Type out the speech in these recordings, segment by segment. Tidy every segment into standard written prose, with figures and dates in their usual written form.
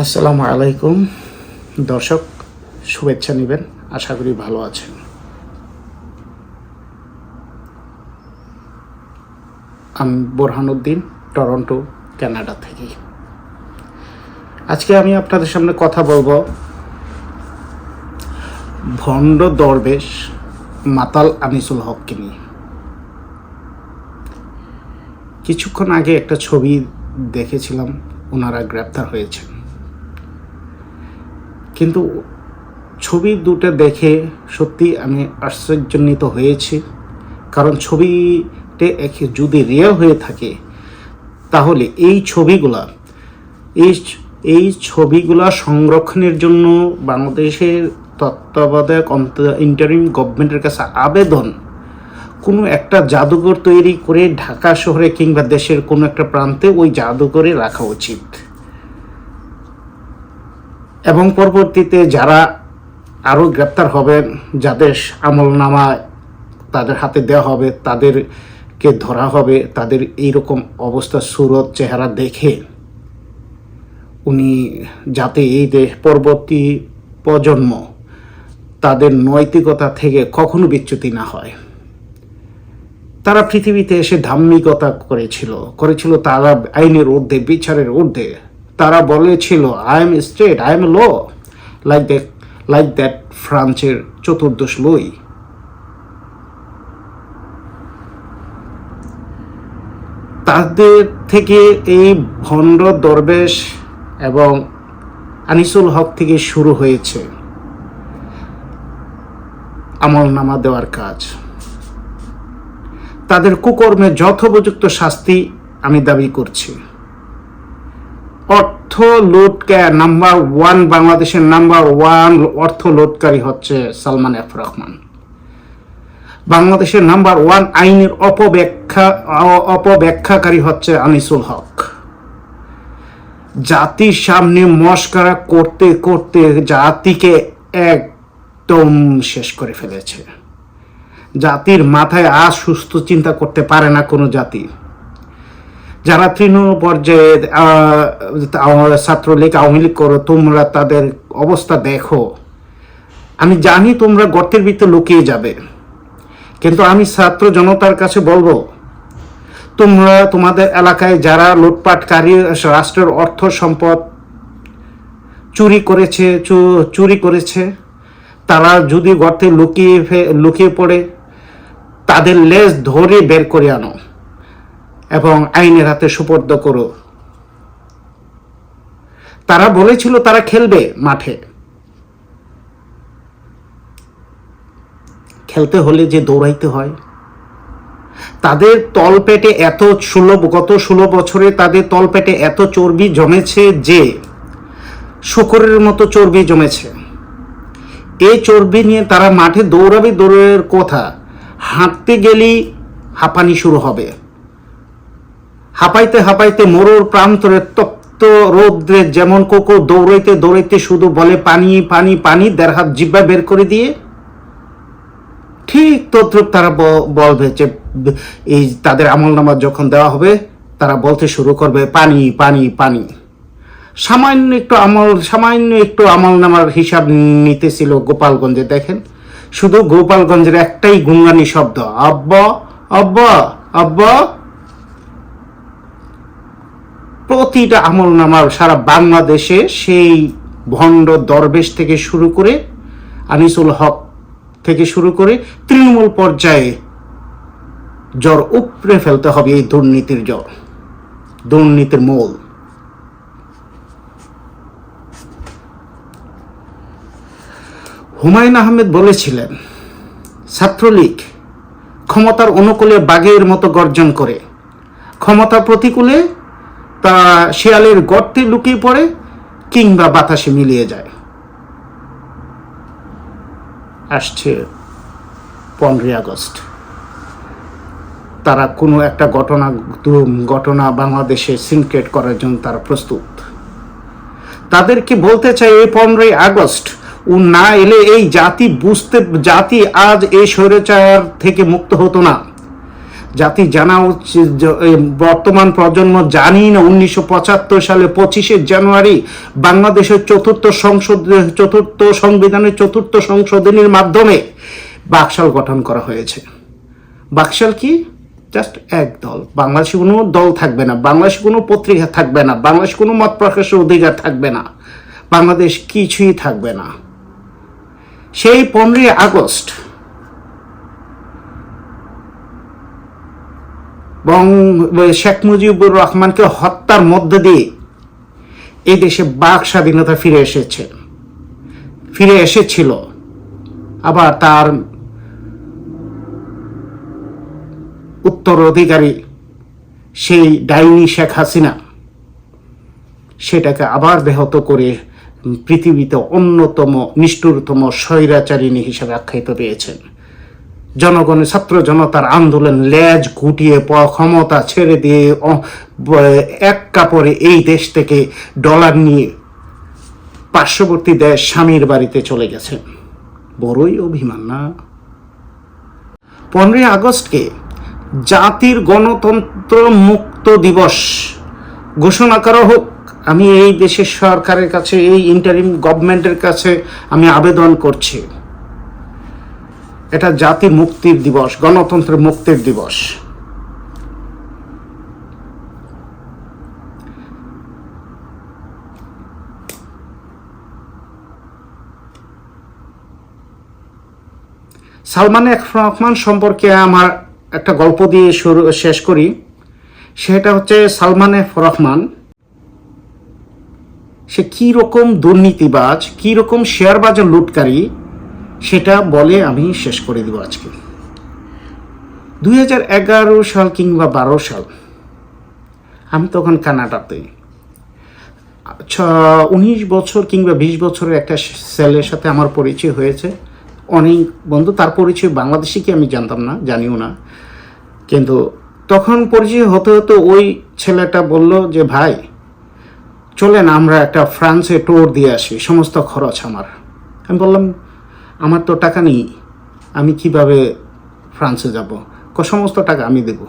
আসসালামু আলাইকুম দর্শক, শুভেচ্ছা নেবেন। আশা করি ভালো আছেন। আমি বোরহানুদ্দিন, টরন্টো, কানাডা থেকে। আজকে আমি আপনাদের সামনে কথা বলবো ভণ্ড দরবেশ মাতাল আনিসুল হককে নিয়ে। কিছুক্ষণ আগে একটা ছবি দেখেছিলাম, ওনারা গ্রেপ্তার হয়েছেন, কিন্তু ছবি দুটো দেখে সত্যি আমি আশ্চর্যান্বিত হয়েছি। কারণ ছবিতে যদি রিয়েল হয়ে থাকে তাহলে এই ছবিগুলা সংরক্ষণের জন্য বাংলাদেশের তত্ত্বাবধায়ক ইন্টারিম গভর্নমেন্টের কাছে আবেদন কোনো একটা জাদুঘর তৈরি করে ঢাকা শহরে কিংবা দেশের কোনো একটা প্রান্তে ওই জাদুঘরে রাখা উচিত, এবং পরবর্তীতে যারা আরও গ্রেপ্তার হবেন, যাদের আমলনামা তাদের হাতে দেওয়া হবে, তাদেরকে ধরা হবে। তাদের এইরকম অবস্থা, সুরত, চেহারা দেখে উনি যাতে এই পরবর্তী প্রজন্ম তাদের নৈতিকতা থেকে কখনো বিচ্যুতি না হয়। তারা পৃথিবীতে এসে ধার্মিকতা করেছিল তারা আইনের ঊর্ধ্বে, বিচারের ঊর্ধ্বে। তারা বলেছিল I am state, I am law, like that ফ্রান্সের চতুর্দশ লুই। তাদের থেকে এই ভণ্ড দরবেশ এবং আনিসুল হক থেকে শুরু হয়েছে আমলনামা দেওয়ার কাজ। তাদের কুকর্মের যথোপযুক্ত শাস্তি আমি দাবি করছি। অর্থ লুটকে নাম্বার ওয়ান, বাংলাদেশের নাম্বার ওয়ান অর্থ লুটকারী হচ্ছে সালমান এফ রহমান। বাংলাদেশের নাম্বার ওয়ান আইনের অপব্যাখ্যাকারী হচ্ছে আনিসুল হক। জাতির সামনে মস্করা করতে করতে জাতিকে একদম শেষ করে ফেলেছে। জাতির মাথায় আজ সুস্থ চিন্তা করতে পারে না কোনো জাতি। যারা তৃণমূল পর্যায়ে ছাত্রলীগ, আওয়ামী লীগ করো, তোমরা তাদের অবস্থা দেখো। আমি জানি তোমরা গর্তের ভিতরে লুকিয়ে যাবে, কিন্তু আমি ছাত্র জনতার কাছে বলবো, তোমরা তোমাদের এলাকায় যারা লুটপাটকারী, রাষ্ট্রের অর্থ সম্পদ চুরি করেছে তারা যদি গর্তে লুকিয়ে পড়ে, তাদের লেজ ধরে বের করে আনো এবং আইনের হাতে সুপর্দ করো। তারা বলেছিল তারা খেলবে মাঠে, খেলতে হলে যে দৌড়াইতে হয়। তাদের তলপেটে গত 16 বছরে তাদের তলপেটে এত চর্বি জমেছে যে শুকরের মতো চর্বি জমেছে। এই চর্বি নিয়ে তারা মাঠে দৌড়াবে দৌড়ের কথা, হাঁটতে গেলেই হাঁপানি শুরু হবে। হাঁপাইতে হাঁপাইতে মরুর প্রান্তরে তপ্ত রৌদ্রে যেমন কুকুর দৌড়াইতে দৌড়াইতে শুধু বলে পানি পানি পানি, 1.5 হাত জিব্বা বের করে দিয়ে, ঠিক তদ্রুপ তারা বলবে যে এই তাদের আমলনামা যখন দেওয়া হবে তারা বলতে শুরু করবে পানি পানি পানি। সামান্য একটু আমলনামার হিসাব নিতেছিল গোপালগঞ্জে। দেখেন, শুধু গোপালগঞ্জের একটাই গুঙ্গানি শব্দ, আব্বা আব্বা আব্বা। প্রতিটা আমলনামার সারা বাংলাদেশে সেই ভণ্ড দরবেশ থেকে শুরু করে আনিসুল হক থেকে শুরু করে তৃণমূল পর্যায়ে জ্বর উপড়ে ফেলতে হবে। এই দুর্নীতির জ্বর, দুর্নীতির মূল। হুমায়ুন আহমেদ বলেছিলেন, ছাত্রলীগ ক্ষমতার অনুকূলে বাঘের মতো গর্জন করে, ক্ষমতা প্রতিকূলে তা শিয়ালের গর্তে লুকিয়ে পড়ে কিংবা বাতাসে মিলিয়ে যায়। আসছে 15ই আগস্ট, তারা কোনো একটা ঘটনা বাংলাদেশে সিনক্রেট করার জন্য তারা প্রস্তুত। তাদেরকে বলতে চাই, এই 15ই আগস্ট না এলে এই জাতি আজ এই স্বৈরাচার থেকে মুক্ত হতো না। জাতি জানা উচিত, বর্তমান প্রজন্ম জানি না 1975 সালে 25শে জানুয়ারি বাংলাদেশের চতুর্থ সংবিধানের চতুর্থ সংশোধনীর মাধ্যমে বাকশাল গঠন করা হয়েছে। বাকশাল কি? জাস্ট এক দল। বাংলাদেশে কোনো দল থাকবে না, বাংলাদেশে কোনো পত্রিকা থাকবে না, বাংলাদেশে কোনো মত প্রকাশের অধিকার থাকবে না, বাংলাদেশ কিছুই থাকবে না। সেই 15 আগস্ট এবং শেখ মুজিবুর রহমানকে হত্যার মধ্য দিয়ে এই দেশে বাক স্বাধীনতা ফিরে এসেছিল। আবার তার উত্তরাধিকারী সেই ডাইনি শেখ হাসিনা সেটাকে আবার ব্যাহত করে পৃথিবীতে অন্যতম নিষ্ঠুরতম স্বৈরাচারিণী হিসেবে আখ্যায়িত পেয়েছেন। জনগণের ছাত্র জনতার আন্দোলন লেজ গুটিয়ে ক্ষমতা ছেড়ে দিয়ে এক কাপড়ে এই দেশ থেকে ডলার নিয়ে পার্শ্ববর্তী দেশ স্বামীর বাড়িতে চলে গেছেন। বড়ই অভিমান না? 15 আগস্টকে জাতির গণতন্ত্র মুক্ত দিবস ঘোষণা করা হোক। আমি এই দেশের সরকারের কাছে, এই ইন্টারিম গভর্নমেন্টের কাছে আমি আবেদন করছি। এটা জাতির মুক্তির দিবস, গণতন্ত্রের মুক্তির দিবস। সালমান এফ রহমান সম্পর্কে আমার একটা গল্প দিয়ে শেষ করি। সেটা হচ্ছে সালমান এফ রহমান সে কী রকম দুর্নীতিবাজ, কী রকম শেয়ার বাজার লুটকারী, সেটা বলে আমি শেষ করে দেব আজকে। 2011 সাল কিংবা 12 সাল, আমি তখন কানাডাতে 19 বছর কিংবা 20 বছরের একটা ছেলের সাথে আমার পরিচয় হয়েছে। অনেক বন্ধু, তার পরিচয় বাংলাদেশি কি আমি জানতাম না, জানিও না। কিন্তু তখন পরিচয় হতে হতে ওই ছেলেটা বলল যে ভাই চলেন আমরা একটা ফ্রান্সে ট্যুর দিয়ে আসি, সমস্ত খরচ আমার। আমি বললাম আমার তো টাকা নেই, আমি কিভাবে ফ্রান্সে যাব? সমস্ত টাকা আমি দেব।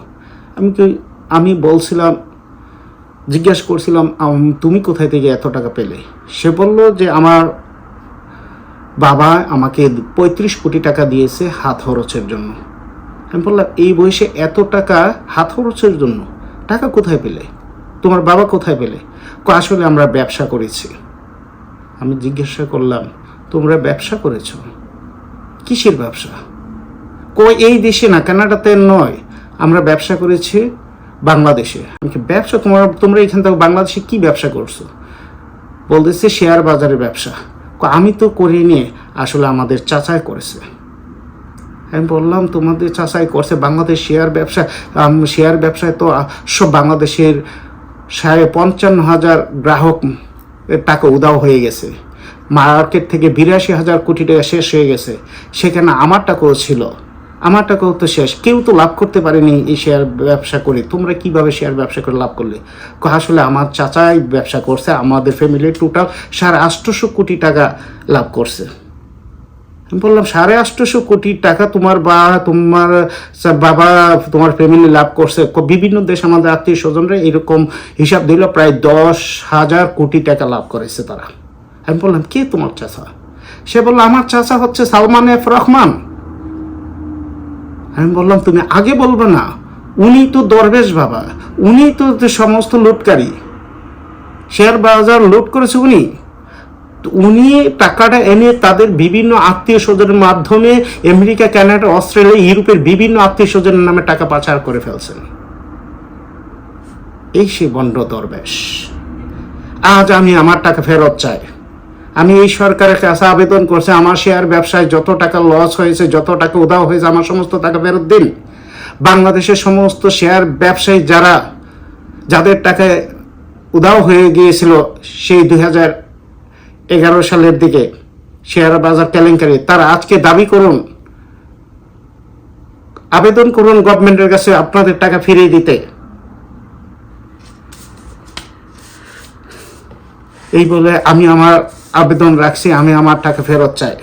আমি বলছিলাম, জিজ্ঞাসা করছিলাম তুমি কোথায় থেকে এত টাকা পেলে? সে বলল যে আমার বাবা আমাকে 35 কোটি টাকা দিয়েছে হাত খরচের জন্য। আমি বললাম এই বয়সে এত টাকা হাত খরচের জন্য টাকা কোথায় পেলে? তোমার বাবা কোথায় পেলে? আসলে আমরা ব্যবসা করেছি। আমি জিজ্ঞাসা করলাম তোমরা ব্যবসা করেছ? কিসের ব্যবসা? এই দেশে না, কানাডাতে নয়, আমরা ব্যবসা করেছি বাংলাদেশে। আমি ব্যবসা তোমরা এখান থেকে বাংলাদেশে কি ব্যবসা করছো? বলতেছে শেয়ার বাজারের ব্যবসা। আমি তো করিনি, আসলে আমাদের চাচাই করেছে। আমি বললাম তোমাদের চাচাই করছে? বাংলাদেশ শেয়ার ব্যবসায় তো সব বাংলাদেশের 55,000 গ্রাহক টাকা উধাও হয়ে গেছে, মার্কেট থেকে 82,000 কোটি টাকা শেষ হয়ে গেছে। সেখানে আমার টাকাও ছিল, আমার টাকাও তো শেষ, কেউ তো লাভ করতে পারেনি এই শেয়ার ব্যবসা করে। তোমরা কিভাবে শেয়ার ব্যবসা করে লাভ করলে? আসলে আমার চাচাই ব্যবসা করছে, আমাদের ফ্যামিলির টোটাল 850 কোটি টাকা লাভ করছে। আমি বললাম 850 কোটি টাকা তোমার বাবা তোমার ফ্যামিলি লাভ করছে? বিভিন্ন দেশ আমাদের আত্মীয় স্বজনরা এরকম হিসাব দিল, প্রায় 10,000 কোটি টাকা লাভ করেছে তারা। আমি বললাম কে তোমার চাচা? সে বলল আমার চাচা হচ্ছে সালমান এফ রহমান। আমি বললাম তুমি আগে বলবে না? উনি তো দরবেশ বাবা, উনি তো সমস্ত লুটকারী, শেয়ার বাজার লুট করেছে উনি। উনি টাকাটা এনে তাদের বিভিন্ন আত্মীয় স্বজনের মাধ্যমে আমেরিকা, কানাডা, অস্ট্রেলিয়া, ইউরোপের বিভিন্ন আত্মীয় স্বজনের নামে টাকা পাচার করে ফেলছেন। এই সে বন্ড দরবেশ। আজ আমি আমার টাকা ফেরত চাই। আমি এই সরকারের কাছে আবেদন করছি, আমার শেয়ার ব্যবসায় যত টাকা লস হয়েছে, যত টাকা উধাও হয়েছে, আমার সমস্ত টাকা ফেরত দিন। বাংলাদেশের সমস্ত শেয়ার ব্যবসায়ী যাদের টাকা উধাও হয়ে গিয়েছিল সেই 2011 সালের দিকে শেয়ার বাজার কেলেঙ্কারি, তারা আজকে দাবি করুন, আবেদন করুন গভর্নমেন্টের কাছে আপনাদের টাকা ফিরিয়ে দিতে। এই বলে আমি আমার আবেদন রাখছি, আমি আমার টাকা ফেরত চাই।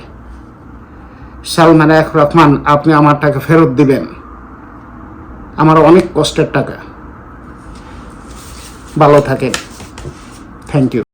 সালমান এফ রহমান, আপনি আমার টাকা ফেরত দিবেন। আমার অনেক কষ্টের টাকা। ভালো থাকেন, থ্যাংক ইউ।